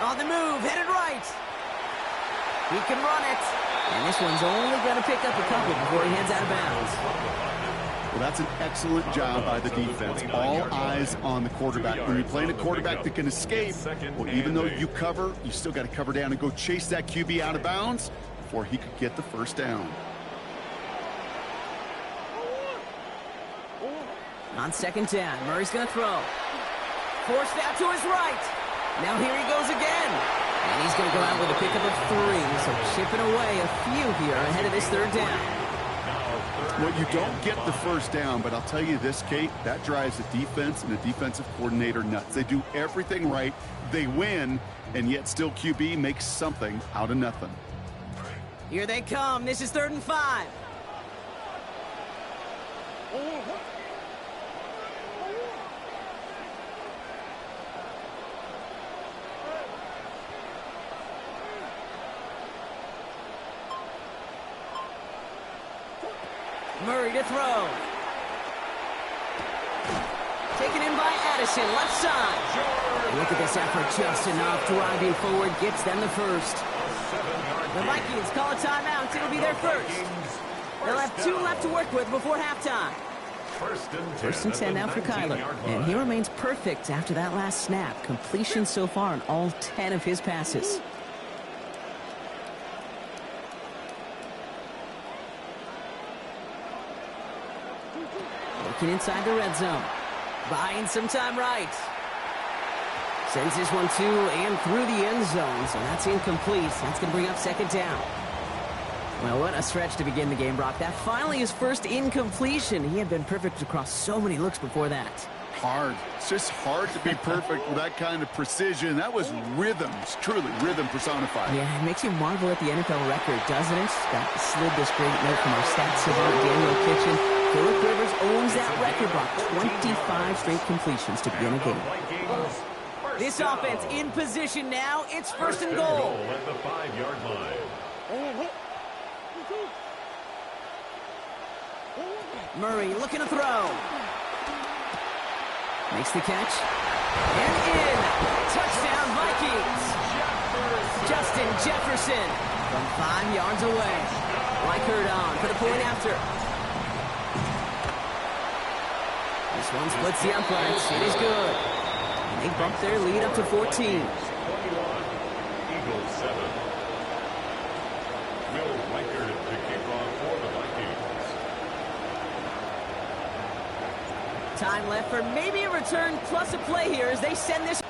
On the move, headed right. He can run it. And this one's only going to pick up a couple before he heads out of bounds. Well, that's an excellent job by the defense. All eyes on the quarterback. When you're playing a quarterback that can escape, well, even though you cover, you still got to cover down and go chase that QB out of bounds before he could get the first down. On 2nd down, Murray's going to throw. Forced out to his right. Now here he goes again. And he's going to go out with a pickup of 3. So chipping away a few here ahead of this 3rd down. Well, you don't get the first down, but I'll tell you this, Kate, that drives the defense and the defensive coordinator nuts. They do everything right. They win, and yet still QB makes something out of nothing. Here they come. This is 3rd and 5. Murray to throw. Taken in by Addison, left side. Look at this effort, just enough driving forward, gets them the first. The Vikings call a timeout. It'll be their first. They'll have 2 left to work with before halftime. 1st and 10 now for Kyler. And he remains perfect after that last snap. Completion so far on all 10 of his passes. Looking inside the red zone. Buying some time right. Sends this one to and through the end zone. So that's incomplete. That's going to bring up 2nd down. Well, what a stretch to begin the game, Brock. That finally his first incompletion. He had been perfect across so many looks before that. Hard. It's just hard to be perfect with that kind of precision. That was rhythm. It's truly rhythm personified. Yeah, it makes you marvel at the NFL record, doesn't it? That slid this great note from our stats savant, Daniel Kitchen. Phillip Rivers owns that record, Brock. 25 straight completions to begin a game. This offense in position now. It's 1st and goal. At the 5-yard line. Murray looking to throw. Makes the catch. And in. Touchdown, Vikings. Justin Jefferson from 5 yards away. Reichert on for the point after. one splits the uprights. It is good. And they bump their lead up to 14. 21, Eagles 7. Will Reichard to kick off for the Vikings. Time left for maybe a return plus a play here as they send this.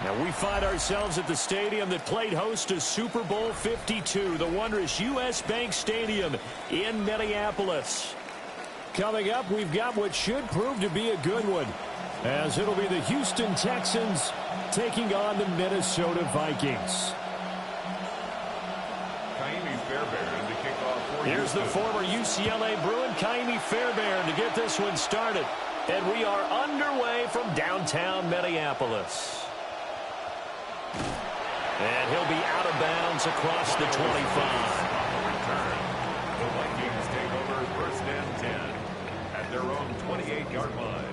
Now we find ourselves at the stadium that played host to Super Bowl 52, the wondrous U.S. Bank Stadium in Minneapolis. Coming up, we've got what should prove to be a good one, as it'll be the Houston Texans taking on the Minnesota Vikings. To kick off for Here's the former UCLA Bruin, Kaimi Fairbairn, to get this one started. And we are underway from downtown Minneapolis. And he'll be out of bounds across the 25. Return. The Vikings take over first and 10 at their own 28-yard line.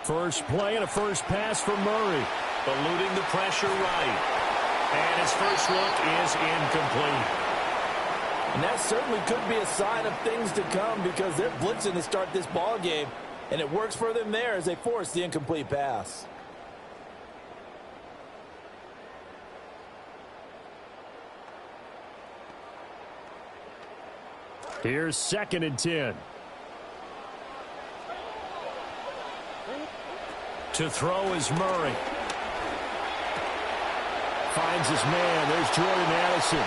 First play and a first pass for Murray. Eluding the pressure right. And his first look is incomplete. And that certainly could be a sign of things to come because they're blitzing to start this ball game. And it works for them there as they force the incomplete pass. Here's 2nd and 10. To throw is Murray. Finds his man. There's Jordan Addison.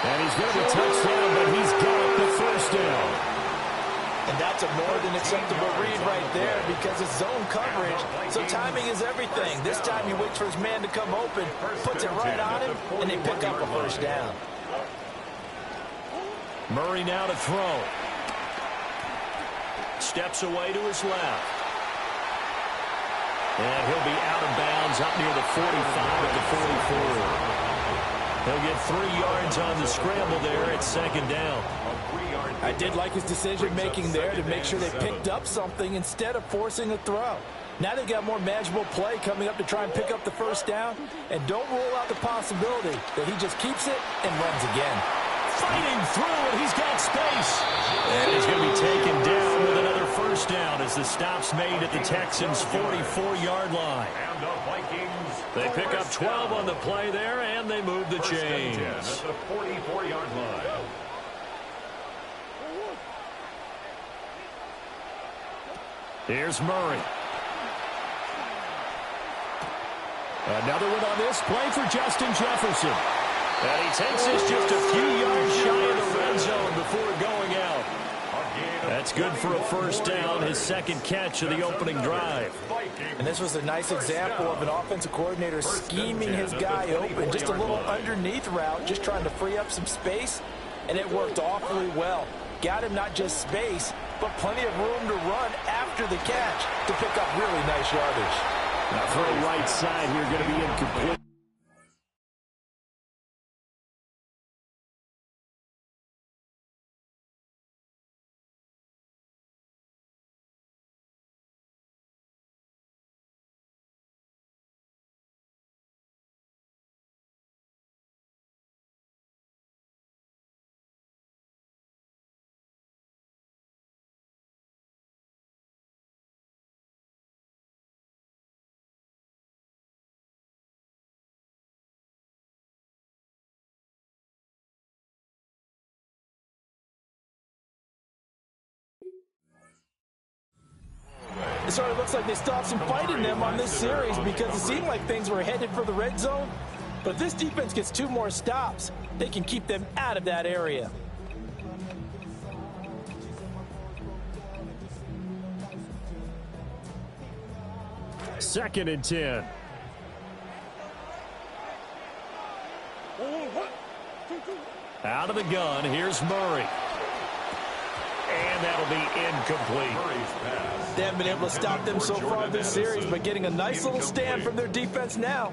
And he's going to be touchdown, but he's got the first down. And that's a more than acceptable read right there because it's zone coverage, so timing is everything. This time he waits for his man to come open, puts it right on him, and they pick up a first down. Murray now to throw. Steps away to his left. And he'll be out of bounds up near the 45 at the 44. He'll get 3 yards on the scramble there at 2nd down. I did like his decision-making there to make sure they picked up something instead of forcing a throw. Now they've got more manageable play coming up to try and pick up the first down. And don't rule out the possibility that he just keeps it and runs again. Fighting through, and he's got space. And he's going to be taken down with another first down as the stop's made at the Texans' 44-yard line. And the Vikings, they pick up 12 on the play there, and they move the chains. At the 44-yard line. Here's Murray. Another one on this play for Justin Jefferson. And he takes this just a few yards shy of the red zone before going out. That's good for a first down, his 2nd catch of the opening drive. And this was a nice example of an offensive coordinator scheming his guy open. Just a little underneath route, just trying to free up some space, and it worked awfully well. Got him not just space, but plenty of room to run after the catch to pick up really nice yardage. Now throw right side here, going to be incomplete. It sort of looks like they stopped some fight in them on this series because it seemed like things were headed for the red zone. But if this defense gets 2 more stops, they can keep them out of that area. Second and 10. Out of the gun, here's Murray. And that'll be incomplete. They haven't been able to stop them so far this series, but getting a nice little stand from their defense now.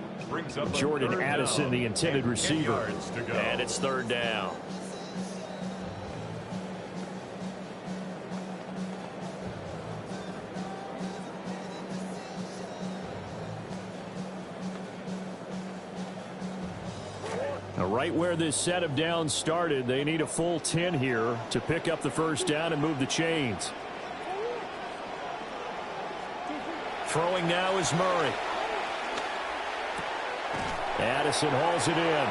Jordan Addison, the intended receiver. And it's 3rd down. Now, right where this set of downs started, they need a full 10 here to pick up the first down and move the chains. Throwing now is Murray. Addison hauls it in.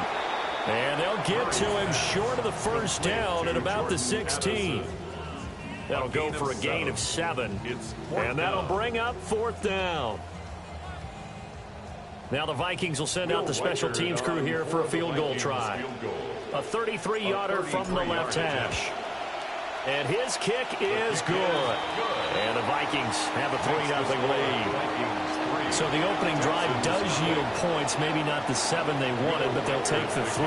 And they'll get to him short of the first down at about the 16. That'll go for a gain of 7. And that'll bring up 4th down. Now the Vikings will send out the special teams crew here for a field goal try. A 33-yarder from the left hash. And his kick is good. And the Vikings have a 3-0 lead. So the opening drive does yield points, maybe not the 7 they wanted, but they'll take the 3.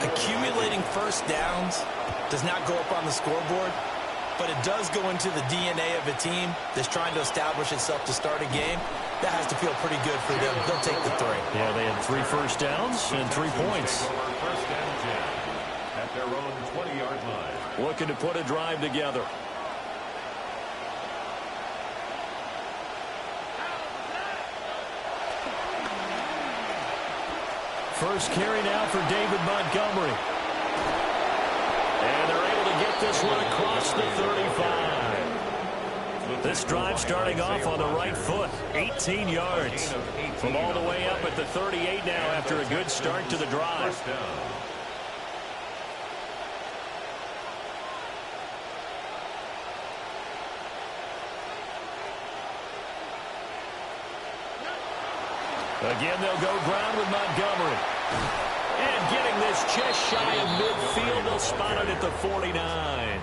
Accumulating first downs does not go up on the scoreboard, but it does go into the DNA of a team that's trying to establish itself to start a game. That has to feel pretty good for them. They'll take the 3. Yeah, they had 3 first downs and 3 points. First and 10 at their own 20-yard line. Looking to put a drive together. First carry now for David Montgomery. And they're able to get this one across the 35. This drive starting off on the right foot. 18 yards. From all the way up at the 38 now after a good start to the drive. Again, they'll go ground with Montgomery. And getting this just shy of midfield, they'll spot it at the 49.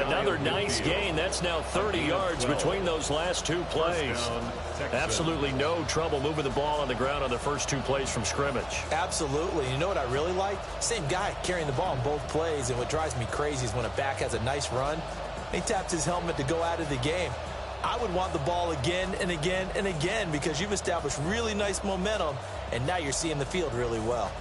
Another nice gain. That's now 30 yards between those last 2 plays. Absolutely no trouble moving the ball on the ground on the first 2 plays from scrimmage. Absolutely. You know what I really like? Same guy carrying the ball in both plays, and what drives me crazy is when a back has a nice run, he taps his helmet to go out of the game. I would want the ball again and again and again because you've established really nice momentum, and now you're seeing the field really well.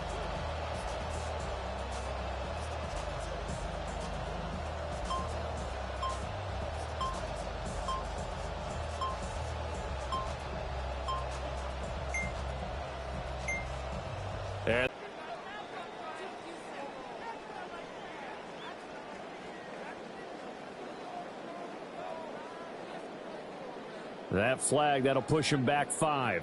And that flag, that'll push him back 5.